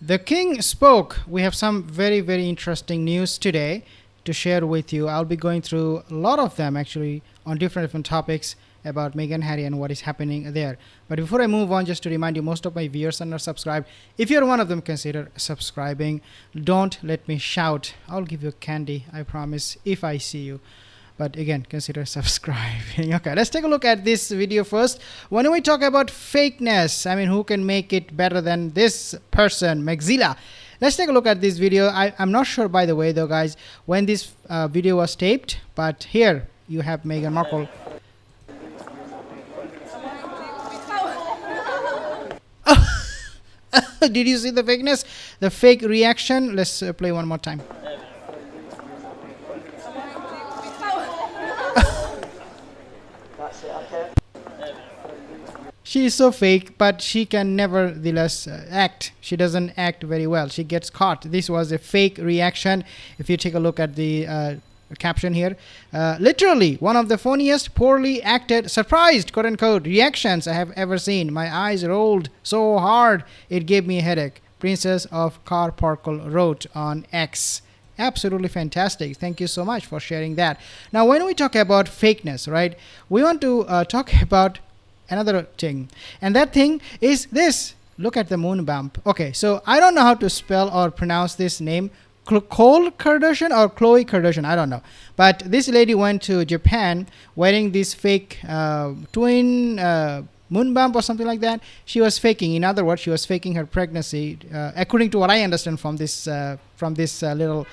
The king spoke. We have some very, very interesting news today to share with you. I'll be going through a lot of them actually on different topics about Meghan Harry and what is happening there. But before I move on, just to remind you, most of my viewers are not subscribed. If you're one of them, consider subscribing. Don't let me shout. I'll give you candy, I promise, if I see you. But again, consider subscribing. Okay, let's take a look at this video first. When we talk about fakeness, I mean, who can make it better than this person, Megzilla? Let's take a look at this video. I'm not sure, by the way, though, guys, when this video was taped. But here you have Meghan Markle. Did you see the fakeness? The fake reaction? Let's play one more time. She is so fake, but she can nevertheless act. She doesn't act very well. She gets caught. This was a fake reaction. If you take a look at the caption here, literally one of the funniest, poorly acted, surprised, quote unquote, reactions I have ever seen. My eyes rolled so hard it gave me a headache. Princess of Carparkle wrote on X. Absolutely fantastic. Thank you so much for sharing that. Now, when we talk about fakeness, right, we want to talk about another thing, and that thing is this. Look at the moon bump. Okay, so I don't know how to spell or pronounce this name. Khloe Kardashian or Khloe Kardashian, I don't know. But this lady went to Japan wearing this fake twin moon bump or something like that. She was faking. In other words, she was faking her pregnancy, according to what I understand from this little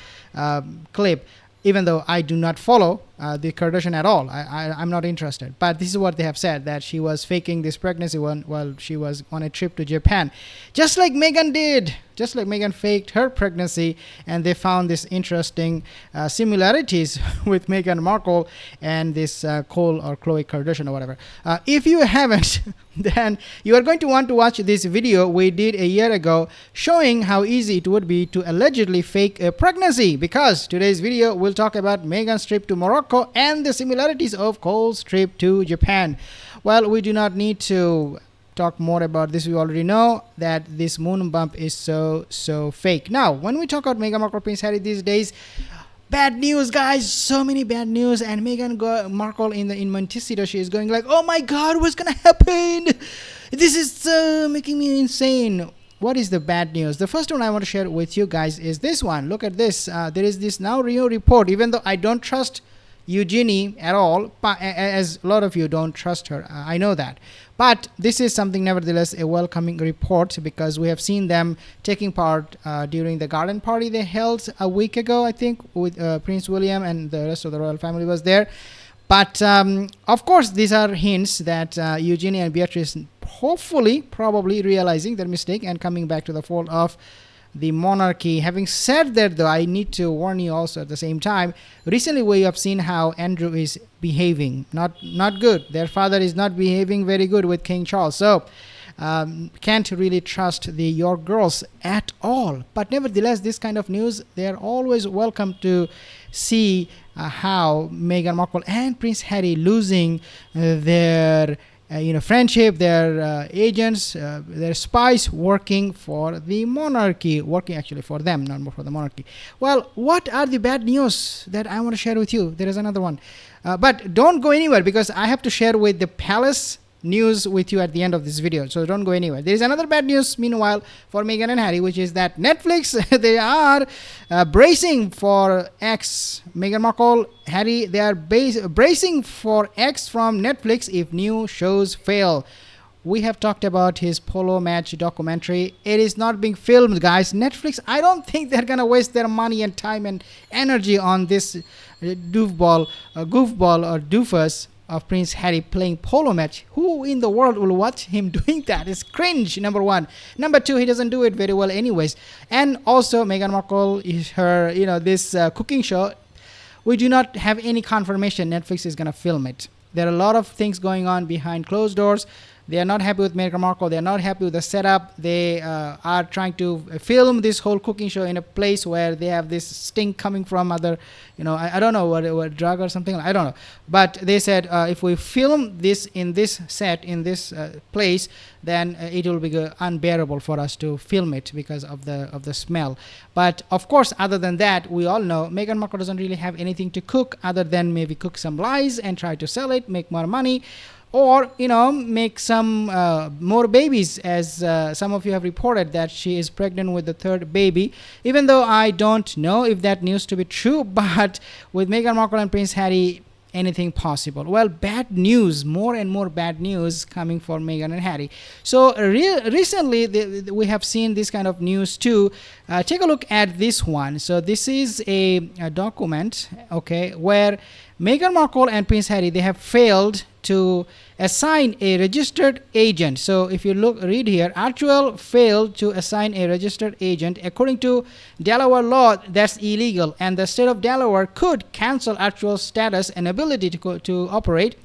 clip. Even though I do not follow the Kardashian at all, I'm not interested. But this is what they have said, that she was faking this pregnancy while she was on a trip to Japan. Just like Meghan did. Just like Meghan faked her pregnancy, and they found this interesting similarities with Meghan Markle and this Cole or Khloe Kardashian or whatever. If you haven't, then you are going to want to watch this video we did a year ago showing how easy it would be to allegedly fake a pregnancy, because today's video will talk about Meghan's trip to Morocco and the similarities of Cole's trip to Japan. Well, we do not need to talk more about this. We already know that this moon bump is so fake. Now, when we talk about Meghan Markle, Prince Harry these days, bad news, guys. So many bad news. And Meghan Markle in Montecito, she is going like, oh my god, what's gonna happen? This is making me insane. What is the bad news? The first one I want to share with you guys is this one. Look at this. There is this now Rio report. Even though I don't trust Eugenie at all, as a lot of you don't trust her, I know that. But this is something, nevertheless, a welcoming report, because we have seen them taking part during the garden party they held a week ago, I think, with Prince William, and the rest of the royal family was there. But of course, these are hints that Eugenie and Beatrice hopefully, probably realizing their mistake and coming back to the fold of the monarchy. Having said that, though, I need to warn you also at the same time. Recently, we have seen how Andrew is behaving. Not good. Their father is not behaving very good with King Charles. So, can't really trust the York girls at all. But nevertheless, this kind of news, they are always welcome to see how Meghan Markle and Prince Harry losing their friendship, their agents, their spies working for the monarchy, working actually for them, not more for the monarchy. Well, what are the bad news that I want to share with you? There is another one. But don't go anywhere, because I have to share with the palace news with you at the end of this video. So don't go anywhere. There is another bad news, meanwhile, for Meghan and Harry, which is that Netflix, they are bracing for X. Meghan Markle, Harry, they are bracing for X from Netflix if new shows fail. We have talked about his polo match documentary. It is not being filmed, guys. Netflix, I don't think they're going to waste their money and time and energy on this goofball or doofus of Prince Harry playing polo match. Who in the world will watch him doing that? It's cringe, number one. Number two, he doesn't do it very well anyways. And also, Meghan Markle is her, this cooking show. We do not have any confirmation Netflix is going to film it. There are a lot of things going on behind closed doors. They are not happy with Meghan Markle. They are not happy with the setup. They are trying to film this whole cooking show in a place where they have this stink coming from other, I don't know what drug or something. I don't know. But they said if we film this in this set, in this place, then it will be unbearable for us to film it because of the smell. But of course, other than that, we all know Meghan Markle doesn't really have anything to cook other than maybe cook some lies and try to sell it, make more money, or make some more babies, as some of you have reported that she is pregnant with the third baby, even though I don't know if that news to be true. But with Meghan Markle and Prince Harry, anything possible. Well, bad news, more and more bad news coming for Meghan and Harry. So recently we have seen this kind of news too. Take a look at this one. So this is a document, okay, where Meghan Markle and Prince Harry, they have failed to assign a registered agent. So if you read here, Archwell failed to assign a registered agent. According to Delaware law, that's illegal, and the state of Delaware could cancel Archwell's status and ability to operate.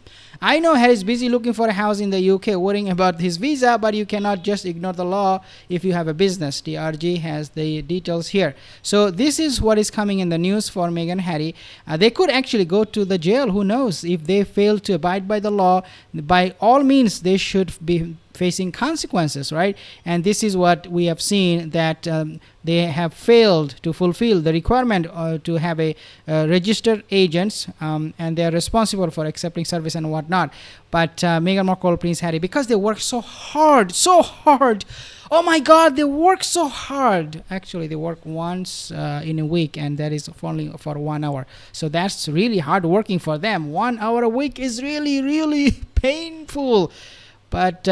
I know Harry's busy looking for a house in the UK, worrying about his visa, but you cannot just ignore the law if you have a business. DRG has the details here. So this is what is coming in the news for Meghan and Harry. They could actually go to the jail. Who knows? If they fail to abide by the law, by all means, they should be facing consequences, right? And this is what we have seen, that they have failed to fulfill the requirement to have a registered agents, and they are responsible for accepting service and whatnot. But Meghan Markle, Prince Harry, because they work so hard, oh my God, they work so hard. Actually, they work once in a week, and that is only for 1 hour. So that's really hard working for them. 1 hour a week is really, really painful. But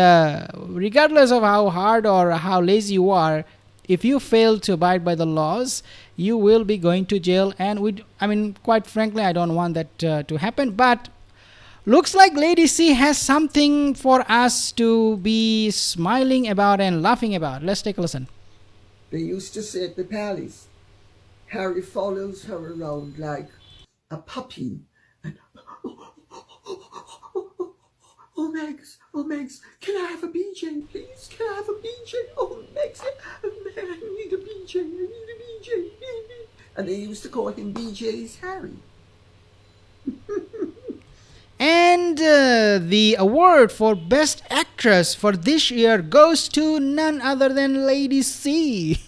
regardless of how hard or how lazy you are, if you fail to abide by the laws, you will be going to jail. And quite frankly, I don't want that to happen. But looks like Lady C has something for us to be smiling about and laughing about. Let's take a listen. They used to say at the palace, Harry follows her around like a puppy. And, oh, Megs, can I have a BJ, please? Can I have a BJ? Oh, Megs, I need a BJ. And they used to call him BJ's Harry. And the award for Best Actress for this year goes to none other than Lady C.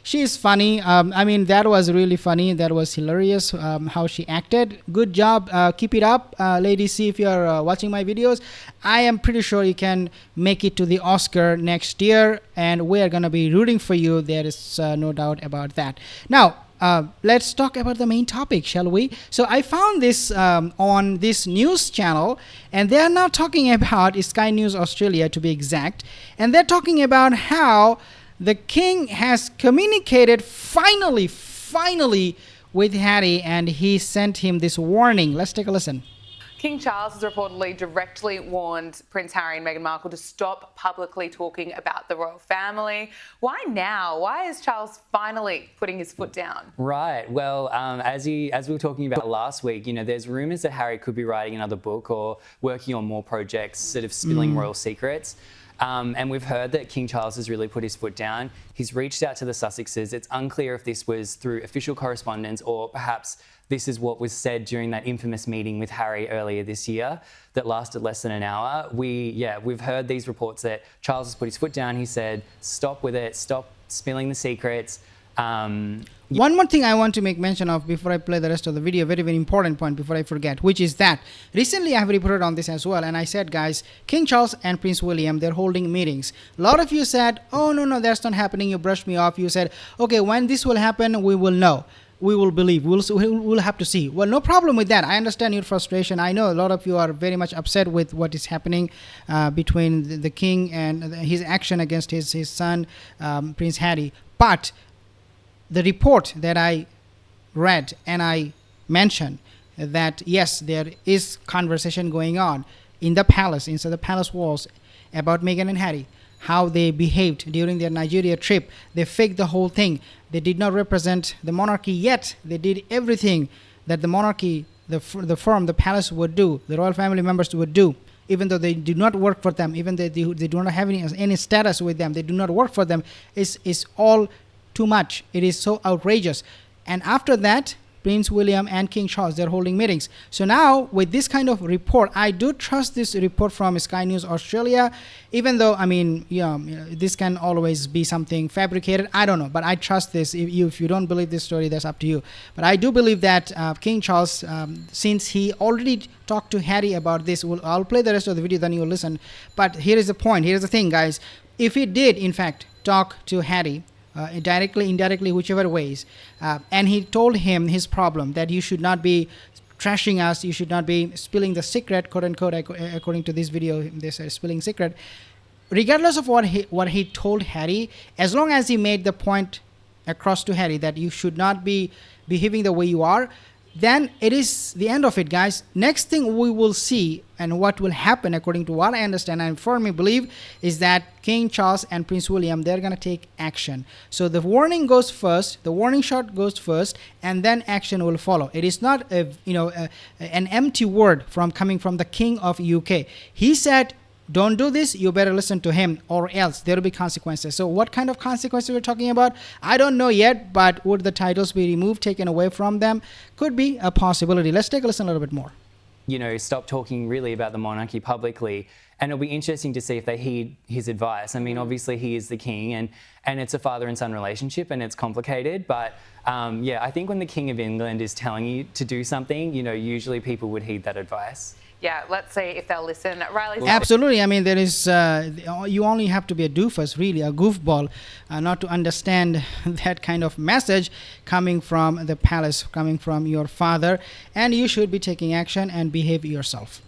She is funny. That was really funny. That was hilarious how she acted. Good job. Keep it up, Lady C. If you are watching my videos, I am pretty sure you can make it to the Oscar next year, and we are going to be rooting for you. There is no doubt about that. Now, let's talk about the main topic, shall we? So I found this on this news channel, and they are now talking about Sky News Australia, to be exact, and they're talking about how the king has communicated finally with Harry, and he sent him this warning. Let's take a listen. King Charles has reportedly directly warned Prince Harry and Meghan Markle to stop publicly talking about the royal family. Why now? Why is Charles finally putting his foot down? Right. Well, as we were talking about last week, there's rumours that Harry could be writing another book or working on more projects, sort of spilling royal secrets. And we've heard that King Charles has really put his foot down. He's reached out to the Sussexes. It's unclear if this was through official correspondence or perhaps this is what was said during that infamous meeting with Harry earlier this year that lasted less than an hour. We've heard these reports that Charles has put his foot down. He said, stop with it, stop spilling the secrets. One more thing I want to make mention of before I play the rest of the video, very, very important point before I forget, which is that recently I have reported on this as well, and I said, guys, King Charles and Prince William, they're holding meetings. A lot of you said, oh, no, that's not happening. You brushed me off. You said, okay, when this will happen, we will know. We will believe. We'll have to see. Well, no problem with that. I understand your frustration. I know a lot of you are very much upset with what is happening between the king and his action against his son, Prince Harry. But the report that I read and I mentioned that, yes, there is conversation going on in the palace, inside the palace walls, about Meghan and Harry, how they behaved during their Nigeria trip. They faked the whole thing. They did not represent the monarchy yet. They did everything that the monarchy, the firm, the palace would do, the royal family members would do. even though they do not work for them, even though they do not have any status with them, they do not work for them, is all too much. It is so outrageous. And after that, Prince William and King Charles, they're holding meetings. So now with this kind of report, I do trust this report from Sky News Australia, even though, I mean, this can always be something fabricated. I don't know, but I trust this. If you don't believe this story, that's up to you. But I do believe that King Charles, since he already talked to Harry about this, I'll play the rest of the video, then you'll listen. But here is the point. Here's the thing, guys. If he did, in fact, talk to Harry, directly, indirectly, whichever ways, and he told him his problem, that you should not be trashing us, you should not be spilling the secret, quote unquote, according to this video, they say spilling secret. Regardless of what he told Harry, as long as he made the point across to Harry that you should not be behaving the way you are, then it is the end of it, guys. Next thing we will see and what will happen, according to what I understand and firmly believe, is that King Charles and Prince William, they're going to take action. So the warning goes first, the warning shot goes first, and then action will follow. It is not an empty word coming from the King of UK. He said, don't do this, you better listen to him, or else there will be consequences. So what kind of consequences we're talking about, I don't know yet, but would the titles be removed, taken away from them? Could be a possibility. Let's take a listen a little bit more. Stop talking really about the monarchy publicly, and it'll be interesting to see if they heed his advice. I mean, obviously he is the king, and it's a father and son relationship, and it's complicated, but I think when the King of England is telling you to do something, usually people would heed that advice. Yeah, let's see if they'll listen. Riley. Absolutely. I mean, there is, you only have to be a doofus, really, a goofball, not to understand that kind of message coming from the palace, coming from your father, and you should be taking action and behave yourself.